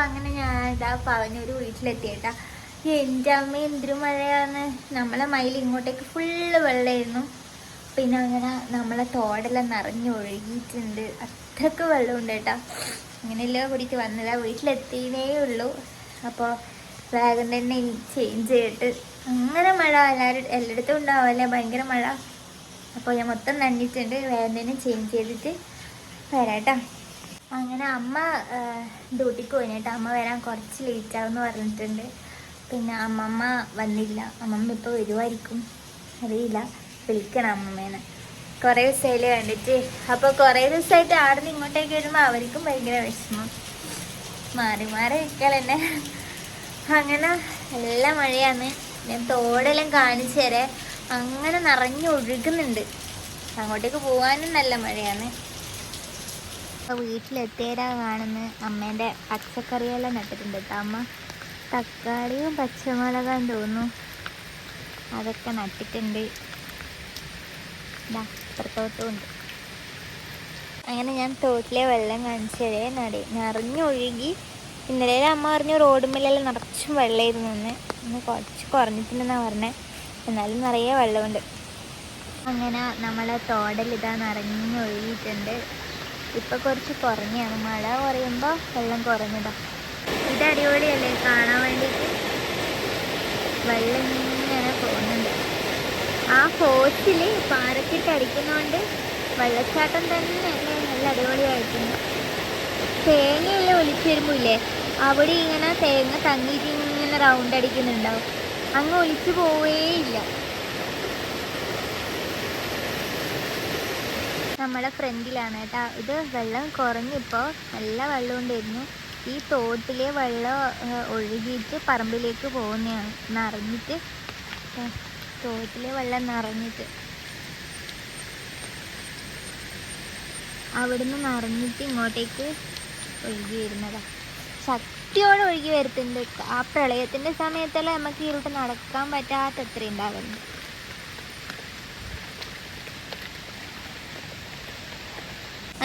അങ്ങനെ ഞാൻ ഇതാ പവനൂര് വീട്ടിലെത്തിയേട്ടാ. എൻ്റെ അമ്മ എന്തൊരു മഴയാണ്. നമ്മളെ മയിൽ ഇങ്ങോട്ടേക്ക് ഫുള്ള് വെള്ളമായിരുന്നു. പിന്നെ അങ്ങനെ നമ്മളെ തോടെല്ലാം നിറഞ്ഞൊഴുകിയിട്ടുണ്ട്. അത്രയ്ക്ക് വെള്ളമുണ്ട് കേട്ടോ. അങ്ങനെയല്ലോ കൂടിയിട്ട് വന്നതാ. വീട്ടിലെത്തിയേ ഉള്ളൂ. അപ്പോൾ വേഗം തന്നെ ചേഞ്ച് ചെയ്തിട്ട്, അങ്ങനെ മഴ എല്ലായിടത്തും ഉണ്ടാവല്ലേ ഭയങ്കര മഴ. അപ്പോൾ ഞാൻ മൊത്തം നനഞ്ഞിട്ടുണ്ട്. വേഗം തന്നെ ചേഞ്ച് ചെയ്തിട്ട് വരാട്ടോ. അങ്ങനെ അമ്മ ഡ്യൂട്ടിക്ക് പോയി കേട്ടോ. അമ്മ വരാൻ കുറച്ച് ലേറ്റാവെന്ന് പറഞ്ഞിട്ടുണ്ട്. പിന്നെ അമ്മമ്മ വന്നില്ല. അമ്മമ്മ ഇപ്പോൾ വരുമായിരിക്കും, അറിയില്ല. വിളിക്കണം അമ്മമ്മേനെ. കുറേ ദിവസമായില്ലേ കണ്ടിട്ട്. അപ്പോൾ കുറേ ദിവസമായിട്ട് അവിടെ നിന്ന് ഇങ്ങോട്ടേക്ക് വരുമ്പോൾ അവർക്കും ഭയങ്കര വിഷമം. മാറി മാറി നിൽക്കൽ തന്നെ. അങ്ങനെ നല്ല മഴയാണ്. ഞാൻ തോടെല്ലാം കാണിച്ചു തരാം. അങ്ങനെ നിറഞ്ഞൊഴുകുന്നുണ്ട്. അങ്ങോട്ടേക്ക് പോകാനും നല്ല മഴയാണ്. അപ്പോൾ വീട്ടിലെത്തിയരാ കാണുന്ന അമ്മേൻ്റെ പച്ചക്കറിയെല്ലാം നട്ടിട്ടുണ്ട് കേട്ടോ. അമ്മ തക്കാളിയും പച്ചമുളകും തോന്നുന്നു, അതൊക്കെ നട്ടിട്ടുണ്ട്. അപ്പുറത്തോട്ടും ഉണ്ട്. അങ്ങനെ ഞാൻ തോട്ടിലെ വെള്ളം കാണിച്ചതേ നിറഞ്ഞൊഴുകി. ഇന്നലെ അമ്മ പറഞ്ഞു റോഡുമ്മലെല്ലാം നിറച്ചും വെള്ളമായിരുന്നു. ഇന്ന് കുറച്ച് കുറഞ്ഞിട്ടുണ്ടെന്നാണ് പറഞ്ഞത്. എന്നാലും നിറയെ വെള്ളമുണ്ട്. അങ്ങനെ നമ്മളെ തോടലിതാ നിറഞ്ഞൊഴുകിയിട്ടുണ്ട്. ഇപ്പം കുറച്ച് കുറഞ്ഞാണ്. മഴ കുറയുമ്പോൾ വെള്ളം കുറഞ്ഞതാ. ഇത് അടിപൊളിയല്ലേ കാണാൻ വേണ്ടിയിട്ട്. വെള്ളം ഇങ്ങനെ പോകുന്നുണ്ട്. ആ ഫോഴ്സിൽ പാറക്കിട്ട് അടിക്കുന്നതുകൊണ്ട് വെള്ളച്ചാട്ടം തന്നെയല്ലേ, നല്ല അടിപൊളിയായിട്ടുണ്ട്. തേങ്ങയെല്ലാം ഒലിച്ചു വരുമ്പോൾ ഇല്ലേ, അവിടെ ഇങ്ങനെ തേങ്ങ തങ്ങിയിട്ട് ഇങ്ങനെ റൗണ്ട് അടിക്കുന്നുണ്ടാവും. അങ്ങ് ഒലിച്ചു പോവേയില്ല. നമ്മളെ ഫ്രണ്ടിലാണ് കേട്ടോ. ഇത് വെള്ളം കുറഞ്ഞിപ്പോൾ നല്ല വെള്ളം ഉണ്ടായിരുന്നു. ഈ തോട്ടിലെ വെള്ളം ഒഴുകിയിട്ട് പറമ്പിലേക്ക് പോകുന്നതാണ്. നിറഞ്ഞിട്ട് തോട്ടിലെ വെള്ളം നിറഞ്ഞിട്ട് അവിടുന്ന് നിറഞ്ഞിട്ട് ഇങ്ങോട്ടേക്ക് ഒഴുകി വരുന്നതാണ്. ശക്തിയോടെ ഒഴുകി വരുത്തുന്നുണ്ട്. ആ പ്രളയത്തിൻ്റെ സമയത്തെല്ലാം നമുക്ക് ഇരുട്ട് നടക്കാൻ പറ്റാത്തത്ര ഉണ്ടാവുന്നുണ്ട്.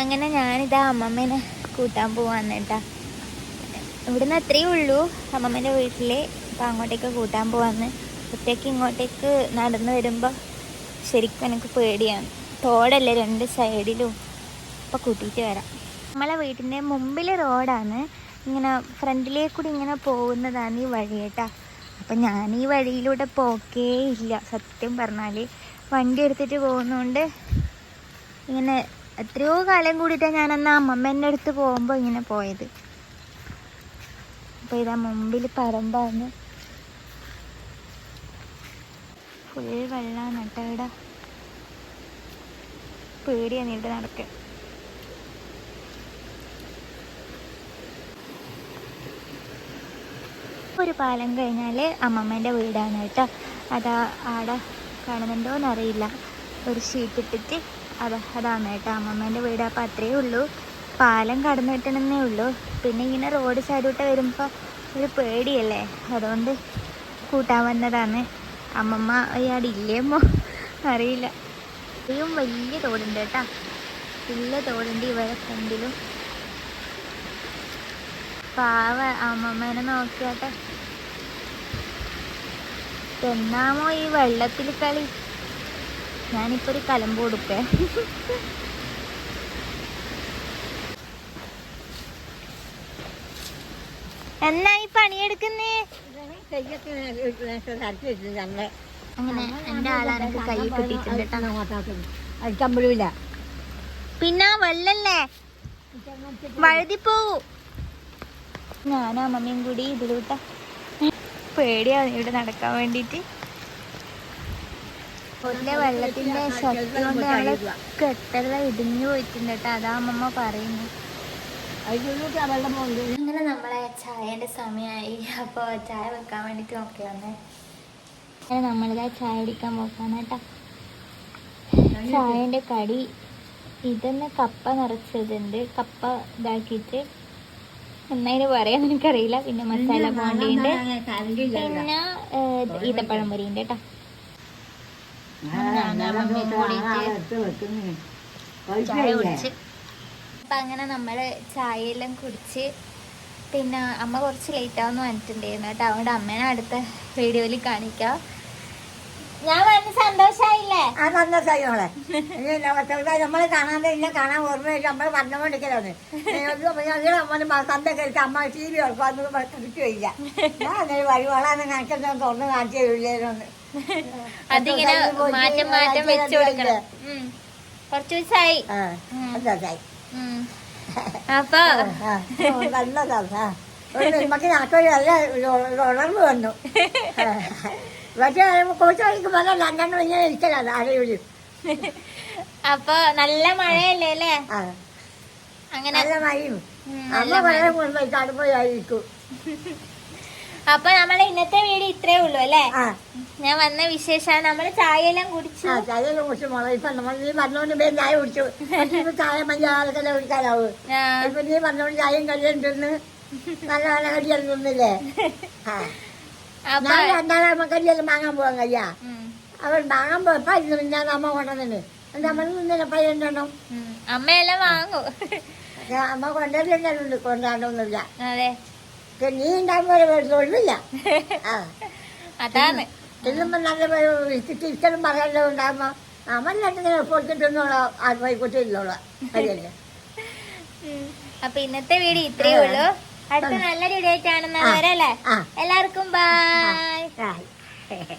അങ്ങനെ ഞാനിതാ അമ്മമ്മേനെ കൂട്ടാൻ പോവാന്ന് കേട്ടാ. ഇവിടുന്ന് അത്രയേ ഉള്ളൂ അമ്മമ്മേൻ്റെ വീട്ടിൽ. അപ്പോൾ അങ്ങോട്ടേക്ക് കൂട്ടാൻ പോവാന്ന്. ഒറ്റയ്ക്ക് ഇങ്ങോട്ടേക്ക് നടന്നു വരുമ്പോൾ ശരിക്കും എനിക്ക് പേടിയാണ്. തോടല്ലേ രണ്ട് സൈഡിലും. അപ്പോൾ കൂട്ടിയിട്ട് വരാം. നമ്മളെ വീട്ടിൻ്റെ മുമ്പിൽ റോഡാണ്. ഇങ്ങനെ ഫ്രണ്ടിലേക്കൂടി ഇങ്ങനെ പോകുന്നതാണ് ഈ വഴി കേട്ടാ. അപ്പം ഞാൻ ഈ വഴിയിലൂടെ പോക്കേ ഇല്ല സത്യം പറഞ്ഞാൽ. വണ്ടി എടുത്തിട്ട് പോകുന്നതുകൊണ്ട് ഇങ്ങനെ എത്രയോ കാലം കൂടിയിട്ടാണ് ഞാനന്ന് അമ്മമ്മേൻ്റെ അടുത്ത് പോകുമ്പോൾ ഇങ്ങനെ പോയത്. അപ്പോൾ ഇതാ മുമ്പിൽ പറമ്പാണ്. ഫുൾ വെള്ളമാണ് കേട്ടോ ഇവിടെ. പേടിയാണ് ഇവിടെ നടക്കാൻ. ഒരു പാലം കഴിഞ്ഞാൽ അമ്മമ്മേൻ്റെ വീടാണ് കേട്ടോ. അതാ ആടെ കാണുന്നുണ്ടോയെന്നറിയില്ല. ഒരു ഷീറ്റ് ഇട്ടിട്ട് അതാണ് കേട്ടോ അമ്മമ്മേൻ്റെ വീട്. അപ്പോൾ അത്രയേ ഉള്ളൂ. പാലം കടന്നു കിട്ടണമെന്നേ ഉള്ളൂ. പിന്നെ ഇങ്ങനെ റോഡ് സൈഡോട്ട് വരുമ്പോൾ ഒരു പേടിയല്ലേ, അതുകൊണ്ട് കൂട്ടാൻ വന്നതാണ്. അമ്മമ്മ അയാടെ ഇല്ലേമോ അറിയില്ല. ഇത്രയും വലിയ തോടുണ്ട് കേട്ടോ. വലിയ തോടുണ്ട് ഇവരെ ഫ്രണ്ടിലും. പാവ അമ്മമ്മേനെ നോക്കിയാട്ടെ. എന്നാമോ ഈ വെള്ളത്തിൽ കളി. ഞാനിപ്പോൾ ഒരു കലമ്പ് കൊടുക്കേ. എന്നായി പണിയെടുക്കുന്നേ? അങ്ങനെ എൻ്റെ ആളാനൊക്കെ കൈ കിട്ടിയിട്ടുണ്ട് കേട്ടോ. പിന്നെ വെള്ളല്ലേ വഴുതിപ്പോവൂ. ഞാനും അമ്മമ്മയും കൂടി ഇതിലൂട്ട. പേടിയാണ് ഇവിടെ നടക്കാൻ വേണ്ടിയിട്ട്. ഒരേ വെള്ളത്തിൻ്റെ ശക്തി കൊണ്ട് ഞങ്ങൾ കെട്ടെല്ലാം ഇടിഞ്ഞു പോയിട്ടുണ്ട് കേട്ടോ. അതാ അമ്മമ്മ പറയുന്നു. അങ്ങനെ നമ്മളെ ചായൻ്റെ സമയമായി. അപ്പോൾ ചായ വെക്കാൻ വേണ്ടിയിട്ട് നോക്കിയാന്നേ. അങ്ങനെ നമ്മളിതാ ചായ അടിക്കാൻ പോക്കാണ് കേട്ടോ. ചായൻ്റെ കടി ഇതെന്നെ കപ്പ നിറച്ചതുണ്ട്. കപ്പ ഇതാക്കിയിട്ട് എന്നായിന് പറയാൻ എനിക്കറിയില്ല. പിന്നെ മസാല ബോണ്ടിയുണ്ട്, പിന്നെ ഈത്തപ്പഴം പൊരിയുണ്ട് കേട്ടോ. ചായ കുടിച്ച് അപ്പം അങ്ങനെ നമ്മൾ ചായയെല്ലാം കുടിച്ച് പിന്നെ അമ്മ കുറച്ച് ലേറ്റ് ആവുമെന്ന് പറഞ്ഞിട്ടുണ്ടായിരുന്നു കേട്ടോ. അതുകൊണ്ട് അമ്മേനെ അടുത്ത വീഡിയോയിൽ കാണിക്കാം. ഞാൻ വന്ന് സന്തോഷായില്ലേ? ആ സന്തോഷമായി മോളെ. നമ്മളെ കാണാതെ ഇന്നെ കാണാൻ ഓർമ്മയില്ല. നമ്മള് പറഞ്ഞുകൊണ്ടിരിക്കലാണ്. സന്ത കഴിച്ച് അമ്മ TV ഉറപ്പാന്ന് കിട്ടുകയില്ല. ഞാൻ അങ്ങനെ വരുവാളാന്ന് കാണിക്കുന്ന തുറന്ന് കാണിച്ചു തരില്ലേന്ന്. അതിങ്ങനെ മാറ്റം മാറ്റം വെച്ചു കൊടുക്കണം. കുറച്ച് ദിവസമായി. സന്തോഷായി. അപ്പൊ നല്ലതാണ്. നമുക്ക് നാട്ടൊരു നല്ല ഉണർവ് വന്നു. പക്ഷേ കോച്ച് കളിക്കുമ്പോ രണ്ടെണ്ണം ഇങ്ങനെ ഇരിക്കലാണ് ആരെയും. അപ്പൊ നല്ല മഴയല്ലേ അല്ലേ? അങ്ങനെ നല്ല മഴയും അമ്മ വളരെ കൊണ്ടുപോയി തണുപ്പായിരിക്കും. അപ്പൊ നമ്മളെ ഇന്നത്തെ വീഡിയോ ഇത്രേ ഉള്ളൂ അല്ലേ? ഞാൻ വന്ന വിശേഷമാണ്. നമ്മള് ചായയെല്ലാം കുടിച്ചു. ചായയെല്ലാം കുടിച്ചു മോളെ. ഇപ്പൊ നമ്മൾ നീ പറഞ്ഞോണ്ട് പേര് ചായ കുടിച്ചു. ഇപ്പൊ ചായ മഞ്ഞാൾക്കെല്ലാം കുടിക്കാനാവും. ഇപ്പൊ നീ പറഞ്ഞോണ്ട് ചായയും കല്യാണം തിന്ന് നല്ല നല്ല കടിയെല്ലാം തിന്നില്ലേ? ഞാൻ രണ്ടാമ കല്യാണം വാങ്ങാൻ പോവാൻ കഴിയാ. അവൾ വാങ്ങാൻ പോയപ്പോ ഞാൻ അമ്മ കൊണ്ടുവന്നു. നമ്മൾ നിന്നില്ല പയ്യണ്ടെണ്ണം അമ്മയെല്ലാം വാങ്ങൂ. അമ്മ കൊണ്ടുവരുന്നുണ്ട്. കൊണ്ടാണ്ടൊന്നുമില്ല. അതെ, നീ ഉണ്ടാകുമ്പോ തൊഴിലില്ല. അതാണ് ചെല്ലുമ്പോ നല്ല തിരിച്ചലും പറയാനോ ഉണ്ടാകുമ്പോ നമ്മളെന്തെങ്കിലും പൊളിച്ചിട്ടൊന്നുള്ള ആത്മീയക്കുട്ടിയില്ലോളാം കഴിയല്ലേ. അപ്പൊ ഇന്നത്തെ വീഡിയോ ഇത്രേ ഉള്ളൂ. അടുത്ത നല്ലൊരു വീഡിയോ ആയിട്ടാണെന്ന് വരല്ലേ? എല്ലാവർക്കും ബൈ.